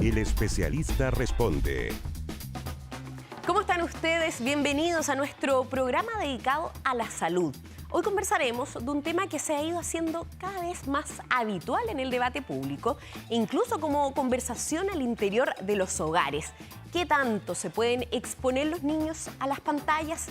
El especialista responde. ¿Cómo están ustedes? Bienvenidos a nuestro programa dedicado a la salud. Hoy conversaremos de un tema que se ha ido haciendo cada vez más habitual en el debate público, e incluso como conversación al interior de los hogares. ¿Qué tanto se pueden exponer los niños a las pantallas?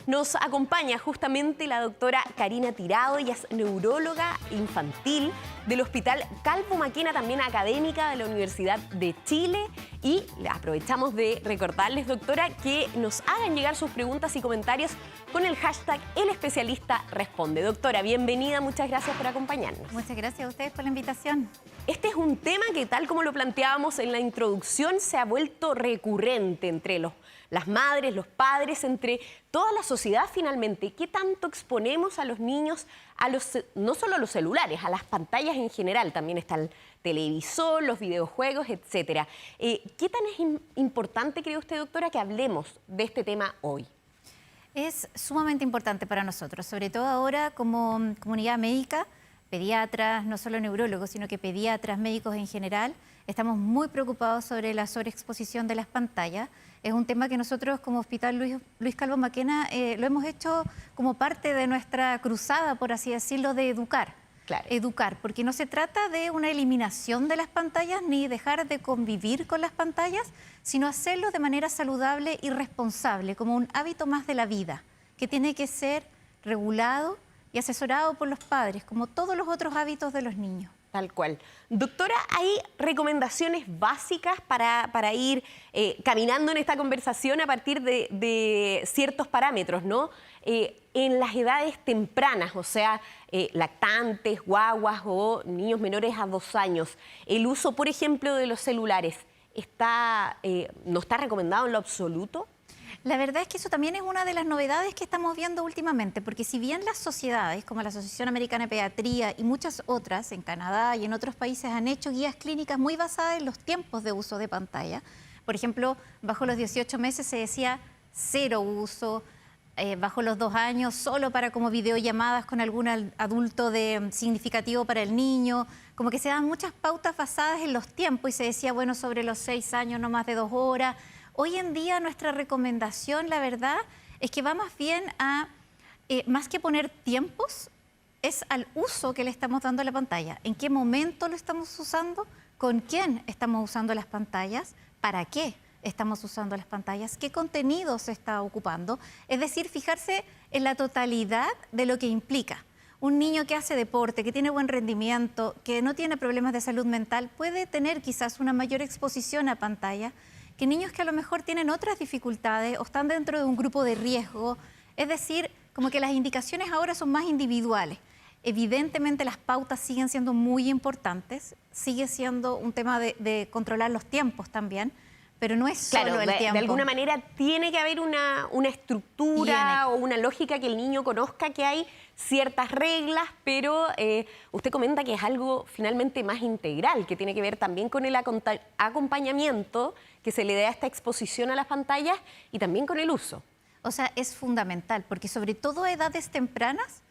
Nos acompaña justamente la doctora Karina Tirado, ella es neuróloga infantil del Hospital Calvo Maquena, también académica de la Universidad de Chile. Y aprovechamos de recordarles, doctora, que nos hagan llegar sus preguntas y comentarios con el hashtag El Especialista Responde. Doctora, bienvenida, muchas gracias por acompañarnos. Muchas gracias a ustedes por la invitación. Este es un tema que, tal como lo planteábamos en la introducción, se ha vuelto recurrente entre las madres, los padres, entre toda la sociedad finalmente. ¿Qué tanto exponemos a los niños, no solo a los celulares, a las pantallas en general? También está el televisor, los videojuegos, etcétera. ¿Qué tan es importante, cree usted, doctora, que hablemos de este tema hoy? Es sumamente importante para nosotros, sobre todo ahora como comunidad médica, pediatras, no solo neurólogos, sino que pediatras, médicos en general. Estamos muy preocupados sobre la sobreexposición de las pantallas. Es un tema que nosotros como Hospital Luis Calvo Maquena lo hemos hecho como parte de nuestra cruzada, por así decirlo, de educar. Claro. Educar, porque no se trata de una eliminación de las pantallas ni dejar de convivir con las pantallas, sino hacerlo de manera saludable y responsable, como un hábito más de la vida, que tiene que ser regulado y asesorado por los padres, como todos los otros hábitos de los niños. Tal cual. Doctora, ¿hay recomendaciones básicas para ir caminando en esta conversación a partir de ciertos parámetros, ¿no? En las edades tempranas, o sea, lactantes, guaguas o niños menores a 2 años, el uso, por ejemplo, de los celulares, ¿no está recomendado en lo absoluto? La verdad es que eso también es una de las novedades que estamos viendo últimamente, porque si bien las sociedades, como la Asociación Americana de Pediatría y muchas otras en Canadá y en otros países han hecho guías clínicas muy basadas en los tiempos de uso de pantalla, por ejemplo, bajo los 18 meses se decía 0 uso, bajo los 2 años solo para como videollamadas con algún adulto significativo para el niño, como que se dan muchas pautas basadas en los tiempos y se decía, bueno, sobre los 6 años no más de 2 horas. Hoy en día nuestra recomendación, la verdad, es que va más bien a, más que poner tiempos, es al uso que le estamos dando a la pantalla. ¿En qué momento lo estamos usando? ¿Con quién estamos usando las pantallas? ¿Para qué estamos usando las pantallas? ¿Qué contenido se está ocupando? Es decir, fijarse en la totalidad de lo que implica. Un niño que hace deporte, que tiene buen rendimiento, que no tiene problemas de salud mental, puede tener quizás una mayor exposición a pantalla que niños que a lo mejor tienen otras dificultades o están dentro de un grupo de riesgo. Es decir, como que las indicaciones ahora son más individuales. Evidentemente las pautas siguen siendo muy importantes, sigue siendo un tema de controlar los tiempos también, pero no es solo el tiempo. De alguna manera tiene que haber una estructura o una lógica que el niño conozca que hay ciertas reglas, pero usted comenta que es algo finalmente más integral, que tiene que ver también con el acompañamiento que se le da a esta exposición a las pantallas y también con el uso. O sea, es fundamental, porque sobre todo a edades tempranas,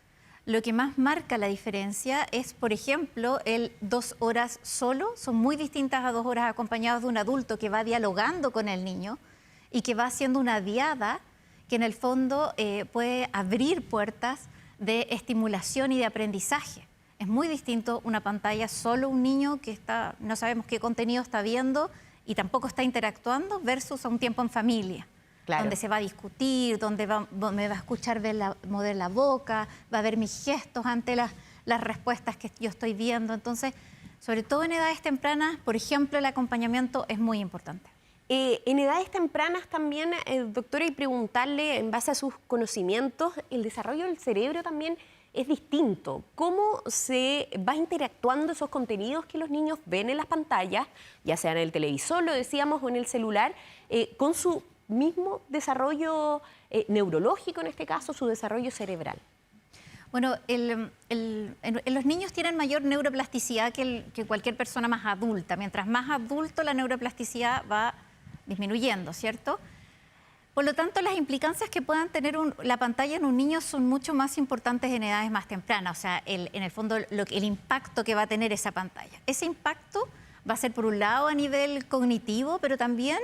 lo que más marca la diferencia es, por ejemplo, el 2 horas solo, son muy distintas a 2 horas acompañados de un adulto que va dialogando con el niño y que va haciendo una diada que en el fondo puede abrir puertas de estimulación y de aprendizaje. Es muy distinto una pantalla, solo un niño que no sabemos qué contenido está viendo y tampoco está interactuando, versus a un tiempo en familia. Claro. Donde se va a discutir, donde me va a escuchar mover la boca, va a ver mis gestos ante las respuestas que yo estoy viendo. Entonces, sobre todo en edades tempranas, por ejemplo, el acompañamiento es muy importante. En edades tempranas también, doctora, y preguntarle, en base a sus conocimientos, el desarrollo del cerebro también es distinto. ¿Cómo se va interactuando esos contenidos que los niños ven en las pantallas, ya sea en el televisor, lo decíamos, o en el celular, con su mismo desarrollo neurológico, en este caso, su desarrollo cerebral? Bueno, los niños tienen mayor neuroplasticidad que cualquier persona más adulta. Mientras más adulto, la neuroplasticidad va disminuyendo, ¿cierto? Por lo tanto, las implicancias que puedan tener la pantalla en un niño son mucho más importantes en edades más tempranas. O sea, en el fondo, el impacto que va a tener esa pantalla. Ese impacto Va a ser por un lado a nivel cognitivo, pero también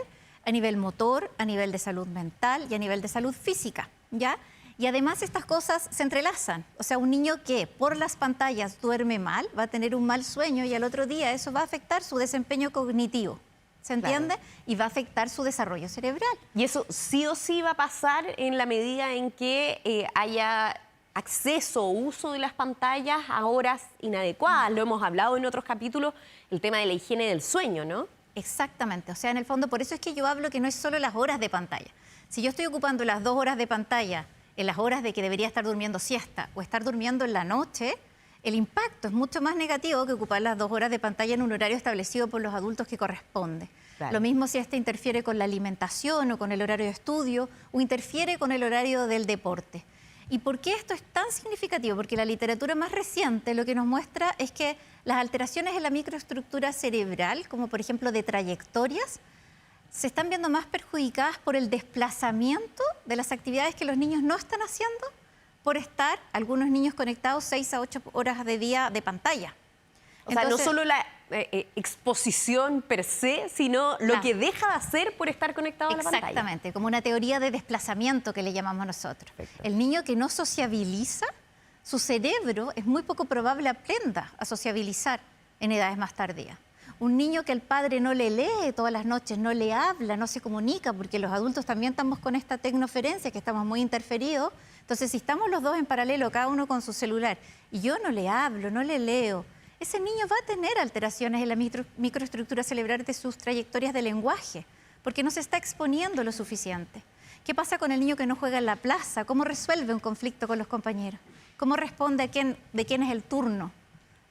a nivel motor, a nivel de salud mental y a nivel de salud física, ¿ya? Y además estas cosas se entrelazan. O sea, un niño que por las pantallas duerme mal, va a tener un mal sueño y al otro día eso va a afectar su desempeño cognitivo. ¿Se entiende? Claro. Y va a afectar su desarrollo cerebral. Y eso sí o sí va a pasar en la medida en que haya acceso o uso de las pantallas a horas inadecuadas. Lo hemos hablado en otros capítulos, el tema de la higiene del sueño, ¿no? Exactamente. O sea, en el fondo, por eso es que yo hablo que no es solo las horas de pantalla. Si yo estoy ocupando las 2 horas de pantalla en las horas de que debería estar durmiendo siesta o estar durmiendo en la noche, el impacto es mucho más negativo que ocupar las 2 horas de pantalla en un horario establecido por los adultos que corresponde. Claro. Lo mismo si este interfiere con la alimentación o con el horario de estudio o interfiere con el horario del deporte. ¿Y por qué esto es tan significativo? Porque la literatura más reciente lo que nos muestra es que las alteraciones en la microestructura cerebral, como por ejemplo de trayectorias, se están viendo más perjudicadas por el desplazamiento de las actividades que los niños no están haciendo por estar, algunos niños conectados 6 a 8 horas de día de pantalla. O sea, no solo la exposición per se, sino lo que deja de hacer por estar conectado a la pantalla. Exactamente, como una teoría de desplazamiento que le llamamos nosotros. Perfecto. El niño que no sociabiliza, su cerebro es muy poco probable aprenda a sociabilizar en edades más tardías. Un niño que el padre no le lee todas las noches, no le habla, no se comunica, porque los adultos también estamos con esta tecnoferencia, que estamos muy interferidos. Entonces, si estamos los dos en paralelo, cada uno con su celular, y yo no le hablo, no le leo, ese niño va a tener alteraciones en la microestructura cerebral de sus trayectorias de lenguaje, porque no se está exponiendo lo suficiente. ¿Qué pasa con el niño que no juega en la plaza? ¿Cómo resuelve un conflicto con los compañeros? ¿Cómo responde de quién es el turno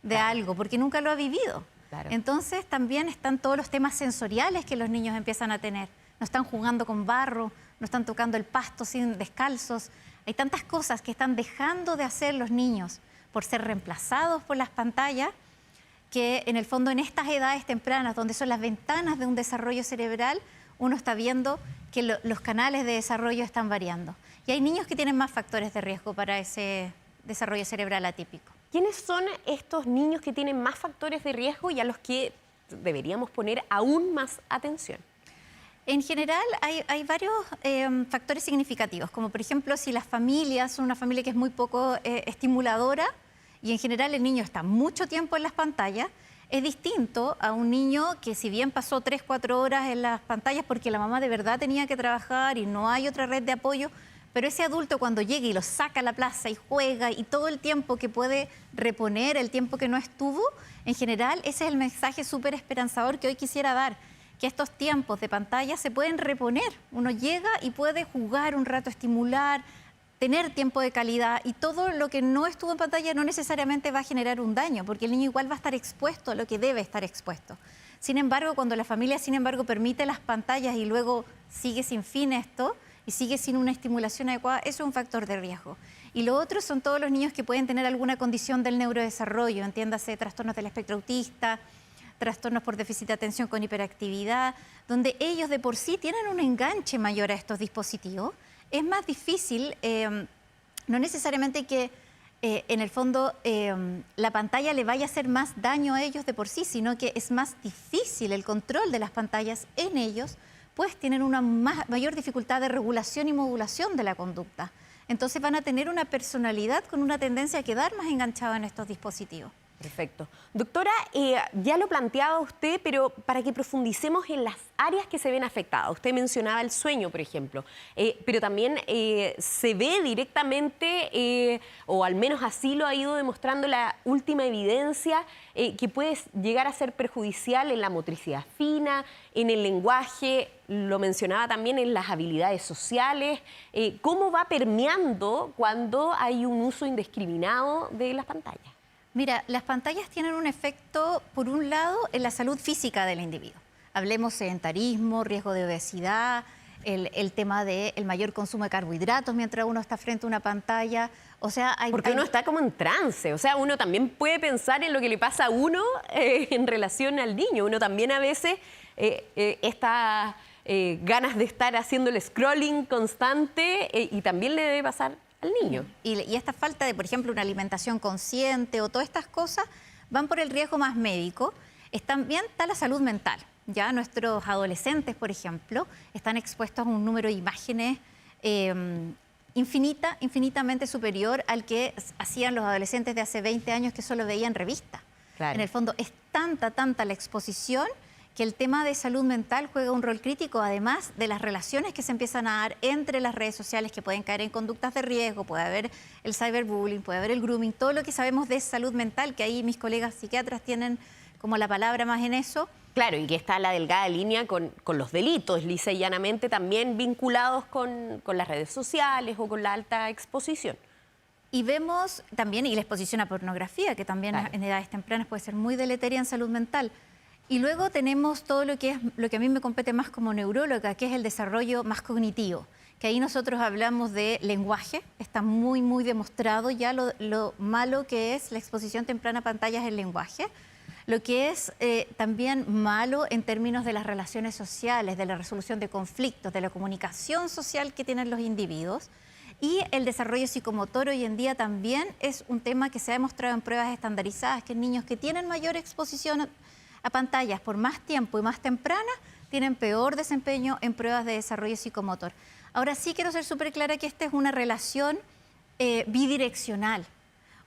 de algo? Porque nunca lo ha vivido. Claro. Entonces también están todos los temas sensoriales que los niños empiezan a tener. No están jugando con barro, no están tocando el pasto sin descalzos. Hay tantas cosas que están dejando de hacer los niños por ser reemplazados por las pantallas, que en el fondo en estas edades tempranas, donde son las ventanas de un desarrollo cerebral, uno está viendo que los canales de desarrollo están variando. Y hay niños que tienen más factores de riesgo para ese desarrollo cerebral atípico. ¿Quiénes son estos niños que tienen más factores de riesgo y a los que deberíamos poner aún más atención? En general hay varios factores significativos, como por ejemplo si las familias son una familia que es muy poco estimuladora y en general el niño está mucho tiempo en las pantallas, es distinto a un niño que si bien pasó 3, 4 horas en las pantallas porque la mamá de verdad tenía que trabajar y no hay otra red de apoyo, pero ese adulto cuando llega y lo saca a la plaza y juega y todo el tiempo que puede reponer, el tiempo que no estuvo, en general ese es el mensaje súper esperanzador que hoy quisiera dar, que estos tiempos de pantalla se pueden reponer. Uno llega y puede jugar un rato, estimular, tener tiempo de calidad y todo lo que no estuvo en pantalla no necesariamente va a generar un daño, porque el niño igual va a estar expuesto a lo que debe estar expuesto. Sin embargo, cuando la familia, permite las pantallas y luego sigue sin fin esto, y sigue sin una estimulación adecuada, eso es un factor de riesgo. Y lo otro son todos los niños que pueden tener alguna condición del neurodesarrollo, entiéndase trastornos del espectro autista, trastornos por déficit de atención con hiperactividad, donde ellos de por sí tienen un enganche mayor a estos dispositivos. Es más difícil, no necesariamente que en el fondo la pantalla le vaya a hacer más daño a ellos de por sí, sino que es más difícil el control de las pantallas en ellos, pues tienen una mayor dificultad de regulación y modulación de la conducta. Entonces van a tener una personalidad con una tendencia a quedar más enganchada en estos dispositivos. Perfecto. Doctora, ya lo planteaba usted, pero para que profundicemos en las áreas que se ven afectadas. Usted mencionaba el sueño, por ejemplo, pero también se ve directamente, o al menos así lo ha ido demostrando la última evidencia, que puede llegar a ser perjudicial en la motricidad fina, en el lenguaje, lo mencionaba también en las habilidades sociales. ¿Cómo va permeando cuando hay un uso indiscriminado de las pantallas? Mira, las pantallas tienen un efecto, por un lado, en la salud física del individuo. Hablemos sedentarismo, riesgo de obesidad, el tema del mayor consumo de carbohidratos mientras uno está frente a una pantalla. O sea, porque uno está como en trance. O sea, uno también puede pensar en lo que le pasa a uno en relación al niño. Uno también a veces está ganas de estar haciendo el scrolling constante y también le debe pasar al niño. Y esta falta de, por ejemplo, una alimentación consciente o todas estas cosas van por el riesgo más médico. También está la salud mental. Ya nuestros adolescentes, por ejemplo, están expuestos a un número de imágenes infinitamente superior al que hacían los adolescentes de hace 20 años que solo veían revistas. Claro. En el fondo es tanta la exposición que el tema de salud mental juega un rol crítico, además de las relaciones que se empiezan a dar entre las redes sociales que pueden caer en conductas de riesgo, puede haber el cyberbullying, puede haber el grooming, todo lo que sabemos de salud mental, que ahí mis colegas psiquiatras tienen como la palabra más en eso. Claro, y que está la delgada línea con los delitos, lisa y llanamente también vinculados con las redes sociales o con la alta exposición. Y vemos también, y la exposición a pornografía, que también claro, en edades tempranas puede ser muy deleteria en salud mental. Y luego tenemos todo lo que a mí me compete más como neuróloga, que es el desarrollo más cognitivo, que ahí nosotros hablamos de lenguaje, está muy demostrado ya lo malo que es la exposición temprana a pantallas en lenguaje, lo que es también malo en términos de las relaciones sociales, de la resolución de conflictos, de la comunicación social que tienen los individuos. Y el desarrollo psicomotor hoy en día también es un tema que se ha demostrado en pruebas estandarizadas, que niños que tienen mayor exposición a pantallas por más tiempo y más temprana tienen peor desempeño en pruebas de desarrollo psicomotor. Ahora sí quiero ser súper clara que esta es una relación bidireccional.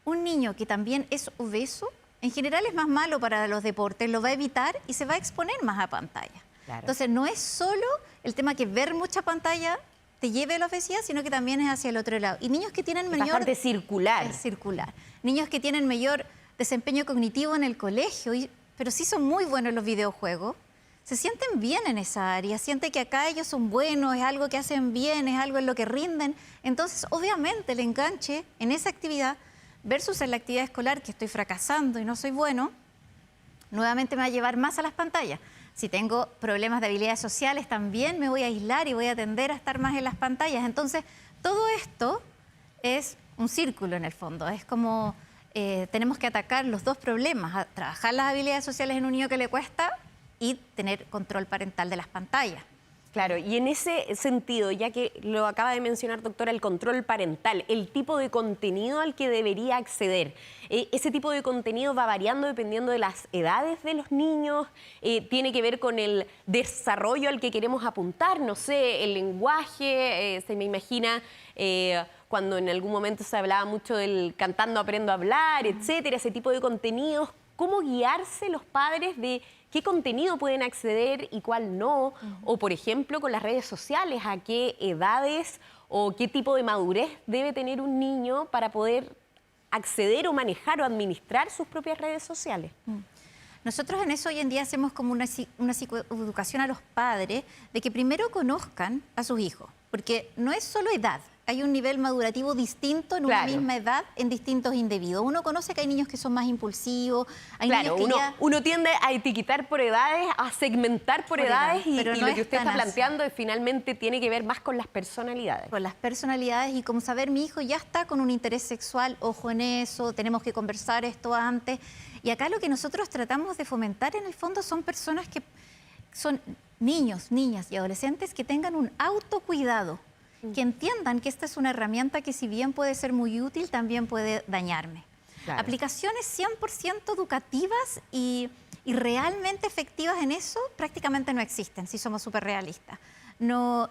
Un niño que también es obeso, en general es más malo para los deportes, lo va a evitar y se va a exponer más a pantalla. Claro. Entonces no es solo el tema que ver mucha pantalla te lleve a la obesidad, sino que también es hacia el otro lado. Y niños que tienen mayor... bastante circular. Es circular. Niños que tienen mayor desempeño cognitivo en el colegio, pero sí son muy buenos en los videojuegos, se sienten bien en esa área, sienten que acá ellos son buenos, es algo que hacen bien, es algo en lo que rinden. Entonces, obviamente, el enganche en esa actividad versus en la actividad escolar, que estoy fracasando y no soy bueno, nuevamente me va a llevar más a las pantallas. Si tengo problemas de habilidades sociales, también me voy a aislar y voy a tender a estar más en las pantallas. Entonces, todo esto es un círculo en el fondo. Es como tenemos que atacar los dos problemas, trabajar las habilidades sociales en un niño que le cuesta y tener control parental de las pantallas. Claro, y en ese sentido, ya que lo acaba de mencionar, doctora, el control parental, el tipo de contenido al que debería acceder, ese tipo de contenido va variando dependiendo de las edades de los niños, tiene que ver con el desarrollo al que queremos apuntar, no sé, el lenguaje, se me imagina cuando en algún momento se hablaba mucho del cantando aprendo a hablar, etcétera, ese tipo de contenidos. ¿Cómo guiarse los padres de qué contenido pueden acceder y cuál no? O, por ejemplo, con las redes sociales, ¿a qué edades o qué tipo de madurez debe tener un niño para poder acceder o manejar o administrar sus propias redes sociales? Nosotros en eso hoy en día hacemos como una psicoeducación a los padres de que primero conozcan a sus hijos, porque no es solo edad. Hay un nivel madurativo distinto en una misma edad en distintos individuos. Uno conoce que hay niños que son más impulsivos, hay niños que uno tiende a etiquetar por edades, a segmentar por edades, y no lo que usted está planteando finalmente tiene que ver más con las personalidades. Con las personalidades y como saber, mi hijo ya está con un interés sexual, ojo en eso, tenemos que conversar esto antes. Y acá lo que nosotros tratamos de fomentar en el fondo son personas que son niños, niñas y adolescentes que tengan un autocuidado, que entiendan que esta es una herramienta que si bien puede ser muy útil, también puede dañarme. Claro. Aplicaciones 100% educativas y realmente efectivas en eso prácticamente no existen, si somos súper realistas. No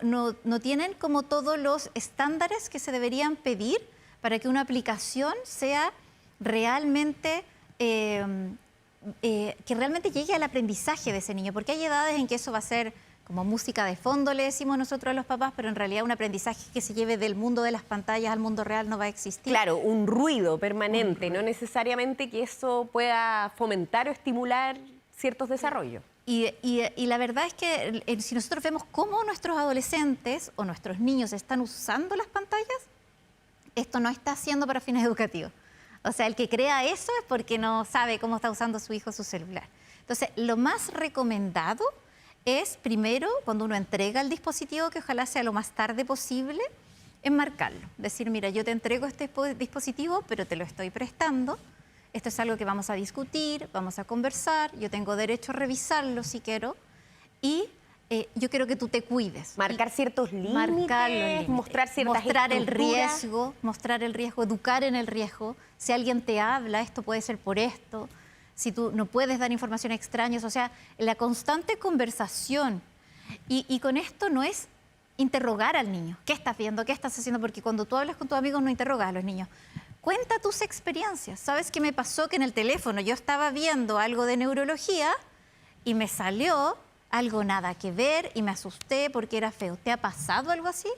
tienen como todos los estándares que se deberían pedir para que una aplicación sea realmente... que realmente llegue al aprendizaje de ese niño, porque hay edades en que eso va a ser como música de fondo, le decimos nosotros a los papás, pero en realidad un aprendizaje que se lleve del mundo de las pantallas al mundo real no va a existir. Claro, un ruido permanente, no necesariamente que eso pueda fomentar o estimular ciertos desarrollos. Y la verdad es que si nosotros vemos cómo nuestros adolescentes o nuestros niños están usando las pantallas, esto no está haciendo para fines educativos. O sea, el que crea eso es porque no sabe cómo está usando su hijo su celular. Entonces, lo más recomendado es, primero, cuando uno entrega el dispositivo, que ojalá sea lo más tarde posible, enmarcarlo. Decir, mira, yo te entrego este dispositivo, pero te lo estoy prestando. Esto es algo que vamos a discutir, vamos a conversar. Yo tengo derecho a revisarlo si quiero. Y yo quiero que tú te cuides. Marcar ciertos límites, mostrar ciertas mostrar el riesgo, educar en el riesgo. Si alguien te habla, esto puede ser por esto. si tú no puedes dar información a extraños, o sea, la constante conversación. Y con esto no es interrogar al niño. ¿Qué estás viendo? ¿Qué estás haciendo? Porque cuando tú hablas con tus amigos no interrogas a los niños. Cuenta tus experiencias. ¿Sabes qué me pasó? Que en el teléfono yo estaba viendo algo de neurología y me salió algo nada que ver y me asusté porque era feo. ¿Te ha pasado algo así?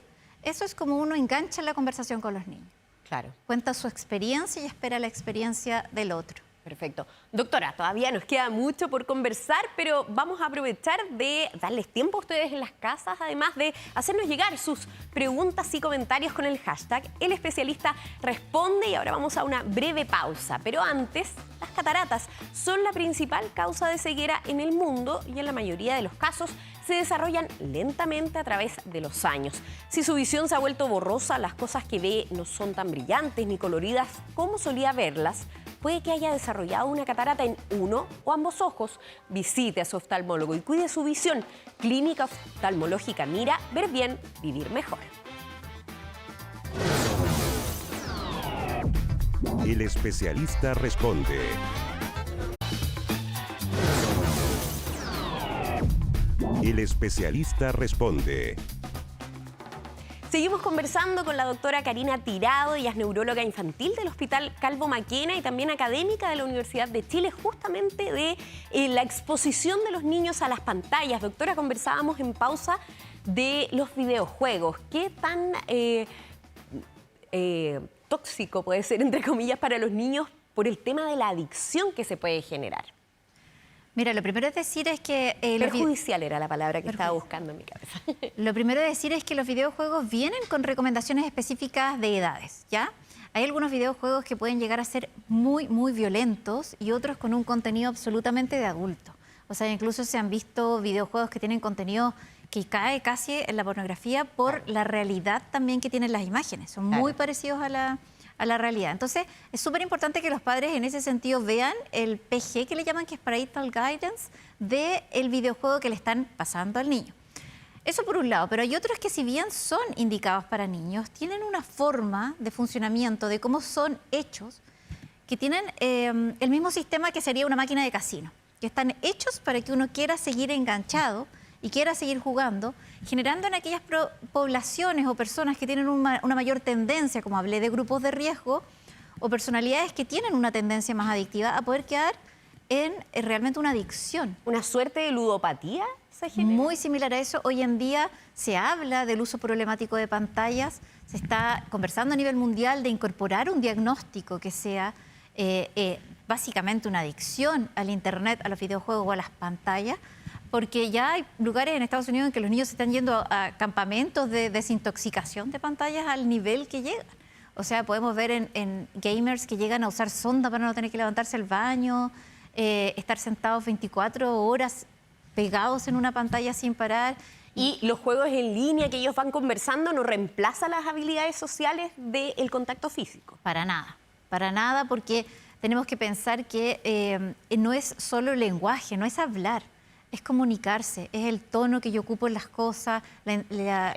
Eso es como uno engancha la conversación con los niños. Claro. Cuenta su experiencia y espera la experiencia del otro. Perfecto. Doctora, todavía nos queda mucho por conversar, pero vamos a aprovechar de darles tiempo a ustedes en las casas, además de hacernos llegar sus preguntas y comentarios con el hashtag El Especialista Responde. Y ahora vamos a una breve pausa. Pero antes, las cataratas son la principal causa de ceguera en el mundo y en la mayoría de los casos se desarrollan lentamente a través de los años. Si su visión se ha vuelto borrosa, las cosas que ve no son tan brillantes ni coloridas como solía verlas, puede que haya desarrollado una catarata en uno o ambos ojos. Visite a su oftalmólogo y cuide su visión. Clínica Oftalmológica Mira, ver bien, vivir mejor. El Especialista Responde. El Especialista Responde. Seguimos conversando con la doctora Karina Tirado. Ella es neuróloga infantil del Hospital Calvo Maquena y también académica de la Universidad de Chile, justamente de la exposición de los niños a las pantallas. Doctora, conversábamos en pausa de los videojuegos. ¿Qué tan tóxico puede ser, entre comillas, para los niños por el tema de la adicción que se puede generar? Mira, lo primero es decir es que... Perjudicial era la palabra que estaba buscando en mi cabeza. Lo primero es decir es que los videojuegos vienen con recomendaciones específicas de edades, ¿ya? Hay algunos videojuegos que pueden llegar a ser muy, muy violentos y otros con un contenido absolutamente de adulto. O sea, incluso se han visto videojuegos que tienen contenido que cae casi en la pornografía por la realidad también que tienen las imágenes. Son muy parecidos a la realidad. Entonces, es súper importante que los padres en ese sentido vean el PG, que le llaman, que es Parental Guidance, del videojuego que le están pasando al niño. Eso por un lado, pero hay otros que si bien son indicados para niños, tienen una forma de funcionamiento, de cómo son hechos, que tienen el mismo sistema que sería una máquina de casino, que están hechos para que uno quiera seguir enganchado y quiera seguir jugando, generando en aquellas poblaciones o personas que tienen una mayor tendencia, como hablé de grupos de riesgo, o personalidades que tienen una tendencia más adictiva a poder quedar en realmente una adicción. ¿Una suerte de ludopatía se genera? Muy similar a eso. Hoy en día se habla del uso problemático de pantallas, se está conversando a nivel mundial de incorporar un diagnóstico que sea básicamente una adicción al internet, a los videojuegos o a las pantallas, porque ya hay lugares en Estados Unidos en que los niños se están yendo a campamentos de desintoxicación de pantallas al nivel que llegan. O sea, podemos ver en gamers que llegan a usar sonda para no tener que levantarse al baño, estar sentados 24 horas pegados en una pantalla sin parar. Y los juegos en línea que ellos van conversando no reemplazan las habilidades sociales del contacto físico. Para nada, porque tenemos que pensar que no es solo lenguaje, no es hablar. Es comunicarse, es el tono que yo ocupo en las cosas, el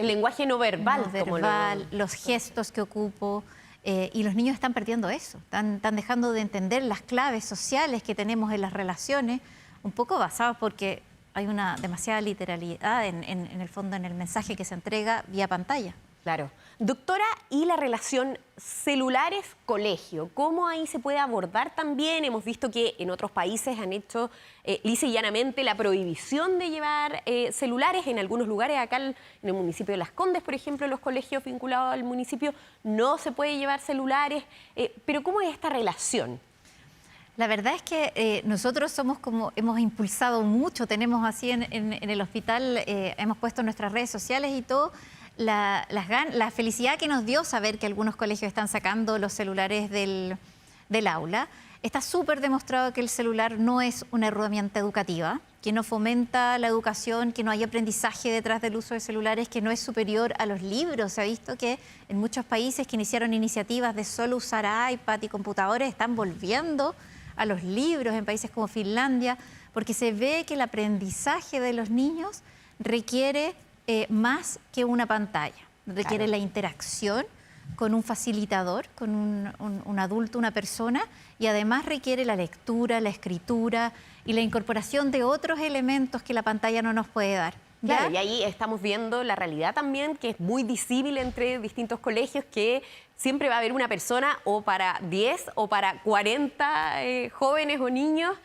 lenguaje no verbal, los gestos que ocupo, y los niños están perdiendo eso, están dejando de entender las claves sociales que tenemos en las relaciones, un poco basadas porque hay una demasiada literalidad en el fondo en el mensaje que se entrega vía pantalla. Claro. Doctora, ¿y la relación celulares-colegio? ¿Cómo ahí se puede abordar también? Hemos visto que en otros países han hecho lisa y llanamente la prohibición de llevar celulares. En algunos lugares, acá en el municipio de Las Condes, por ejemplo, en los colegios vinculados al municipio, no se puede llevar celulares. Pero ¿cómo es esta relación? La verdad es que nosotros hemos impulsado mucho, tenemos así en el hospital, hemos puesto en nuestras redes sociales y todo, la felicidad que nos dio saber que algunos colegios están sacando los celulares del aula. Está súper demostrado que el celular no es una herramienta educativa, que no fomenta la educación, que no hay aprendizaje detrás del uso de celulares, que no es superior a los libros. Se ha visto que en muchos países que iniciaron iniciativas de solo usar iPad y computadores están volviendo a los libros, en países como Finlandia, porque se ve que el aprendizaje de los niños requiere más que una pantalla, requiere la interacción con un facilitador, con un adulto, una persona, y además requiere la lectura, la escritura y la incorporación de otros elementos que la pantalla no nos puede dar. ¿Ya? Claro, y ahí estamos viendo la realidad también, que es muy visible entre distintos colegios, que siempre va a haber una persona o para 10 o para 40 jóvenes o niños,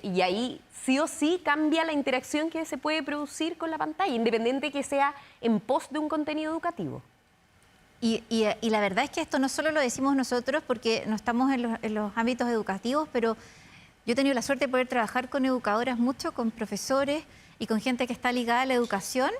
y ahí sí o sí cambia la interacción que se puede producir con la pantalla, independiente que sea en pos de un contenido educativo. Y la verdad es que esto no solo lo decimos nosotros porque no estamos en los ámbitos educativos, pero yo he tenido la suerte de poder trabajar con educadoras mucho, con profesores y con gente que está ligada a la educación.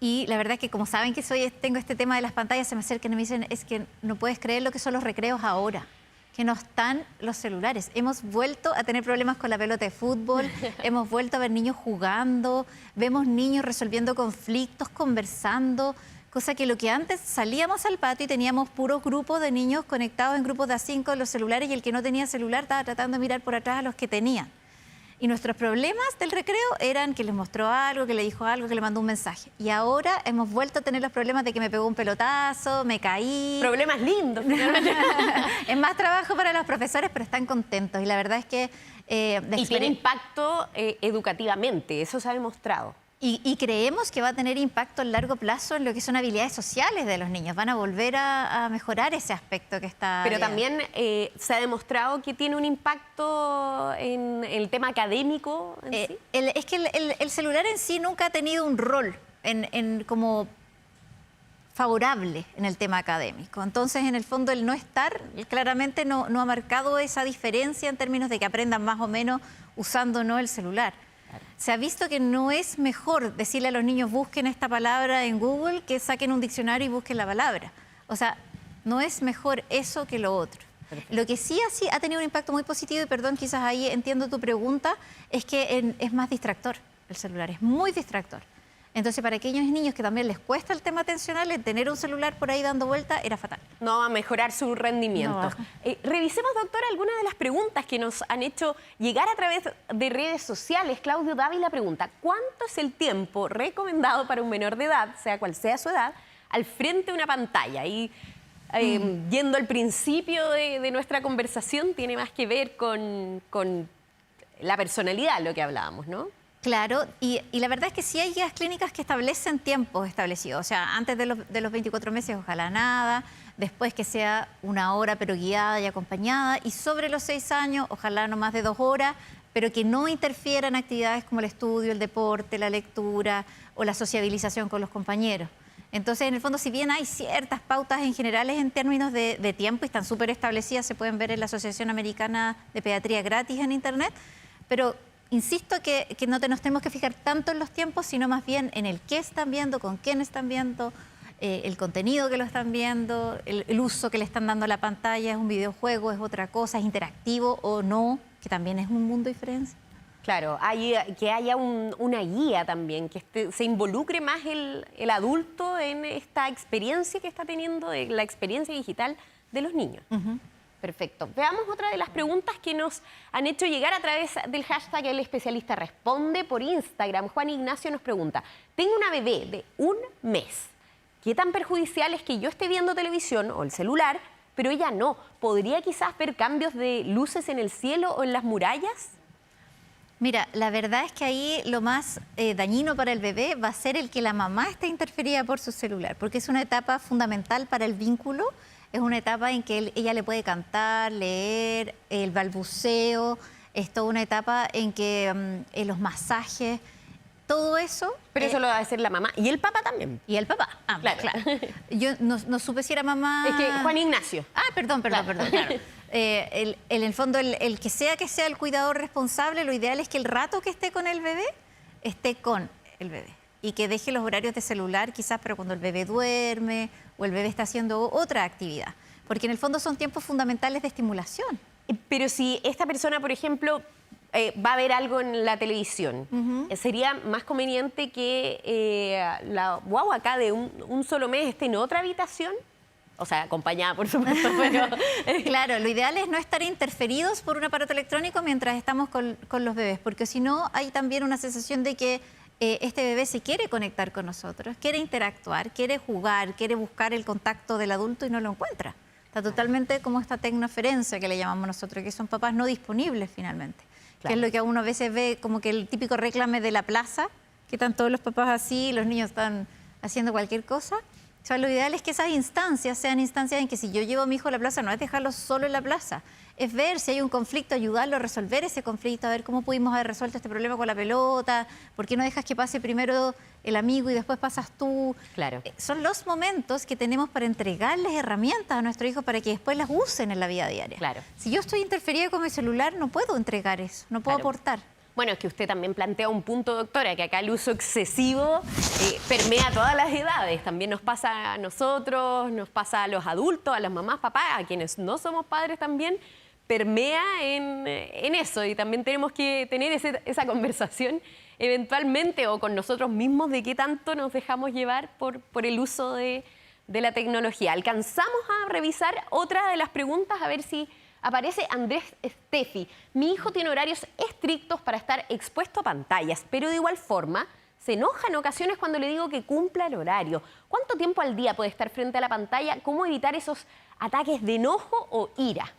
Y la verdad es que como saben que tengo este tema de las pantallas, se me acercan y me dicen, es que no puedes creer lo que son los recreos ahora, que no están los celulares. Hemos vuelto a tener problemas con la pelota de fútbol, hemos vuelto a ver niños jugando, vemos niños resolviendo conflictos, conversando, cosa que lo que antes salíamos al patio y teníamos puros grupos de niños conectados en grupos de A5 en los celulares, y el que no tenía celular estaba tratando de mirar por atrás a los que tenían. Y nuestros problemas del recreo eran que les mostró algo, que le dijo algo, que le mandó un mensaje. Y ahora hemos vuelto a tener los problemas de que me pegó un pelotazo, me caí. Problemas lindos, finalmente. Es más trabajo para los profesores, pero están contentos. Y la verdad es que... y tiene impacto educativamente, eso se ha demostrado. Y creemos que va a tener impacto a largo plazo en lo que son habilidades sociales de los niños. Van a volver a mejorar ese aspecto que está... Pero también se ha demostrado que tiene un impacto en el tema académico en sí. Es que el celular en sí nunca ha tenido un rol como favorable en el tema académico. Entonces, en el fondo, el no estar claramente no ha marcado esa diferencia en términos de que aprendan más o menos usando o no el celular. Se ha visto que no es mejor decirle a los niños busquen esta palabra en Google que saquen un diccionario y busquen la palabra. O sea, no es mejor eso que lo otro. Perfecto. Lo que sí ha tenido un impacto muy positivo, y perdón, quizás ahí entiendo tu pregunta, es que es más distractor el celular, es muy distractor. Entonces, para aquellos niños que también les cuesta el tema atencional, el tener un celular por ahí dando vuelta era fatal. No va a mejorar su rendimiento. No. Revisemos, doctora, algunas de las preguntas que nos han hecho llegar a través de redes sociales. Claudio Dávila pregunta, ¿cuánto es el tiempo recomendado para un menor de edad, sea cual sea su edad, al frente de una pantalla? Y yendo al principio de nuestra conversación, tiene más que ver con la personalidad, lo que hablábamos, ¿no? Claro, y la verdad es que sí hay guías clínicas que establecen tiempos establecidos. O sea, antes de los 24 meses, ojalá nada. Después que sea 1 hora, pero guiada y acompañada. Y sobre los 6 años, ojalá no más de 2 horas, pero que no interfieran actividades como el estudio, el deporte, la lectura o la sociabilización con los compañeros. Entonces, en el fondo, si bien hay ciertas pautas en generales en términos de tiempo y están súper establecidas, se pueden ver en la Asociación Americana de Pediatría gratis en Internet, pero... Insisto que no nos tenemos que fijar tanto en los tiempos, sino más bien en el qué están viendo, con quién están viendo, el contenido que lo están viendo, el uso que le están dando a la pantalla. ¿Es un videojuego, es otra cosa, es interactivo o no? Que también es un mundo diferente. Claro, que haya una guía también, que se involucre más el adulto en esta experiencia que está teniendo, la experiencia digital de los niños. Perfecto. Veamos otra de las preguntas que nos han hecho llegar a través del hashtag El Especialista Responde por Instagram. Juan Ignacio nos pregunta, tengo una bebé de 1 mes. ¿Qué tan perjudicial es que yo esté viendo televisión o el celular, pero ella no? ¿Podría quizás ver cambios de luces en el cielo o en las murallas? Mira, la verdad es que ahí lo más dañino para el bebé va a ser el que la mamá esté interferida por su celular, porque es una etapa fundamental para el vínculo. Es una etapa en que ella le puede cantar, leer, el balbuceo. Es toda una etapa en que los masajes, todo eso... Pero eso lo va a hacer la mamá y el papá también. Y el papá, claro. Yo no supe si era mamá... Es que Juan Ignacio. Perdón. Claro. En el fondo, el que sea el cuidador responsable, lo ideal es que el rato que esté con el bebé, esté con el bebé. Y que deje los horarios de celular quizás para cuando el bebé duerme o el bebé está haciendo otra actividad. Porque en el fondo son tiempos fundamentales de estimulación. Pero si esta persona, por ejemplo, va a ver algo en la televisión, ¿sería más conveniente que la guagua acá de un solo mes esté en otra habitación? O sea, acompañada, por supuesto, pero... Claro, lo ideal es no estar interferidos por un aparato electrónico mientras estamos con los bebés, porque si no, hay también una sensación de que este bebé se quiere conectar con nosotros, quiere interactuar, quiere jugar, quiere buscar el contacto del adulto y no lo encuentra. Está totalmente como esta tecnoferencia que le llamamos nosotros, que son papás no disponibles finalmente. Claro. Que es lo que uno a veces ve como que el típico reclame de la plaza, que están todos los papás así, los niños están haciendo cualquier cosa. O sea, lo ideal es que esas instancias sean instancias en que si yo llevo a mi hijo a la plaza, no es dejarlo solo en la plaza, es ver si hay un conflicto, ayudarlo a resolver ese conflicto, a ver cómo pudimos haber resuelto este problema con la pelota, por qué no dejas que pase primero el amigo y después pasas tú. Claro. Son los momentos que tenemos para entregarles herramientas a nuestros hijos para que después las usen en la vida diaria. Claro. Si yo estoy interferida con mi celular, no puedo entregar eso, no puedo aportar. Bueno, es que usted también plantea un punto, doctora, que acá el uso excesivo permea todas las edades. También nos pasa a nosotros, nos pasa a los adultos, a las mamás, papás, a quienes no somos padres también, permea en eso. Y también tenemos que tener esa conversación eventualmente o con nosotros mismos de qué tanto nos dejamos llevar por el uso de la tecnología. Alcanzamos a revisar otra de las preguntas, a ver si aparece Andrés Steffi. Mi hijo tiene horarios estrictos para estar expuesto a pantallas, pero de igual forma se enoja en ocasiones cuando le digo que cumpla el horario. ¿Cuánto tiempo al día puede estar frente a la pantalla? ¿Cómo evitar esos ataques de enojo o ira?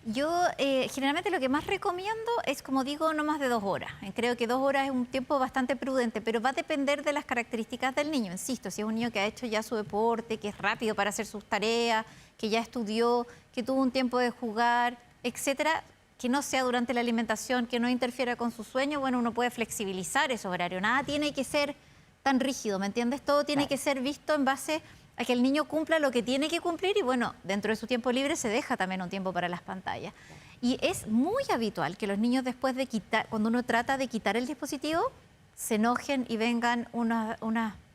Yo generalmente lo que más recomiendo es, como digo, no más de 2 horas. Creo que 2 horas es un tiempo bastante prudente, pero va a depender de las características del niño. Insisto, si es un niño que ha hecho ya su deporte, que es rápido para hacer sus tareas, que ya estudió, que tuvo un tiempo de jugar, etcétera, que no sea durante la alimentación, que no interfiera con su sueño, bueno, uno puede flexibilizar esos horarios. Nada tiene que ser tan rígido, ¿me entiendes? Todo tiene que ser visto en base a que el niño cumpla lo que tiene que cumplir y, bueno, dentro de su tiempo libre se deja también un tiempo para las pantallas. Y es muy habitual que los niños, después de quitar, cuando uno trata de quitar el dispositivo, se enojen y vengan unas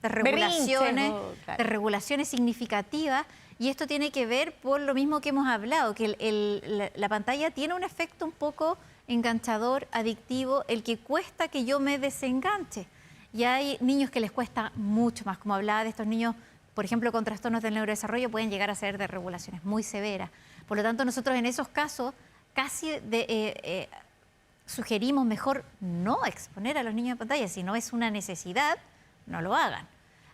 desregulaciones, desregulaciones significativas. Y esto tiene que ver por lo mismo que hemos hablado, que la pantalla tiene un efecto un poco enganchador, adictivo, el que cuesta que yo me desenganche. Y hay niños que les cuesta mucho más, como hablaba de estos niños, por ejemplo, con trastornos del neurodesarrollo, pueden llegar a ser desregulaciones muy severas. Por lo tanto, nosotros en esos casos casi sugerimos mejor no exponer a los niños a pantalla. Si no es una necesidad, no lo hagan.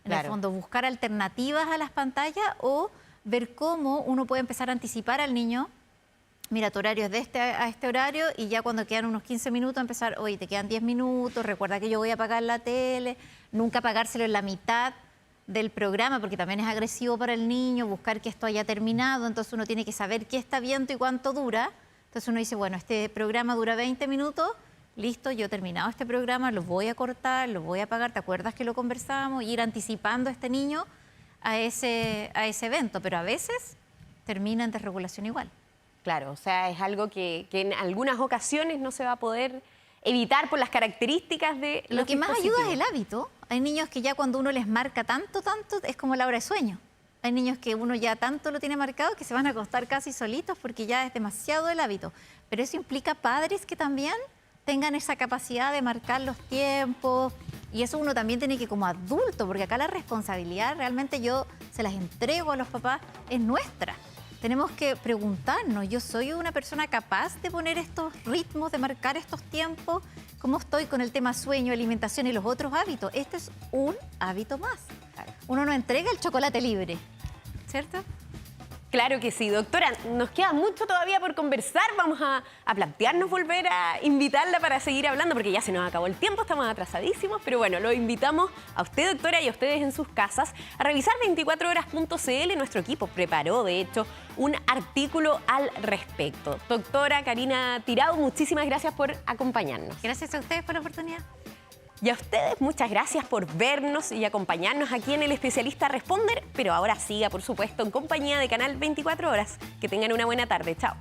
En el fondo, buscar alternativas a las pantallas o ver cómo uno puede empezar a anticipar al niño. Mira, tu horario es de a este horario, y ya cuando quedan unos 15 minutos empezar, oye, te quedan 10 minutos, recuerda que yo voy a apagar la tele, nunca apagárselo en la mitad del programa, porque también es agresivo para el niño, buscar que esto haya terminado, entonces uno tiene que saber qué está viendo y cuánto dura. Entonces uno dice, bueno, este programa dura 20 minutos, listo, yo he terminado este programa, lo voy a cortar, lo voy a apagar, ¿te acuerdas que lo conversamos? Y ir anticipando a este niño a ese evento, pero a veces termina en desregulación igual. Claro, o sea, es algo que en algunas ocasiones no se va a poder evitar por las características de los Lo que más ayuda es el hábito. Hay niños que ya cuando uno les marca tanto, es como la hora de sueño. Hay niños que uno ya tanto lo tiene marcado que se van a acostar casi solitos porque ya es demasiado el hábito. Pero eso implica padres que también tengan esa capacidad de marcar los tiempos, y eso uno también tiene que, como adulto, porque acá la responsabilidad realmente yo se las entrego a los papás, es nuestra. Tenemos que preguntarnos, ¿yo soy una persona capaz de poner estos ritmos, de marcar estos tiempos? ¿Cómo estoy con el tema sueño, alimentación y los otros hábitos? Este es un hábito más. Uno no entrega el chocolate libre, ¿cierto? Claro que sí, doctora. Nos queda mucho todavía por conversar. Vamos a plantearnos volver a invitarla para seguir hablando, porque ya se nos acabó el tiempo, estamos atrasadísimos. Pero bueno, lo invitamos a usted, doctora, y a ustedes en sus casas a revisar 24horas.cl. Nuestro equipo preparó, de hecho, un artículo al respecto. Doctora Karina Tirado, muchísimas gracias por acompañarnos. Gracias a ustedes por la oportunidad. Y a ustedes, muchas gracias por vernos y acompañarnos aquí en El Especialista Responder, pero ahora siga, por supuesto, en compañía de Canal 24 Horas. Que tengan una buena tarde. Chao.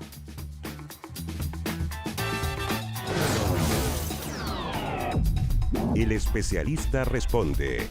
El Especialista Responde.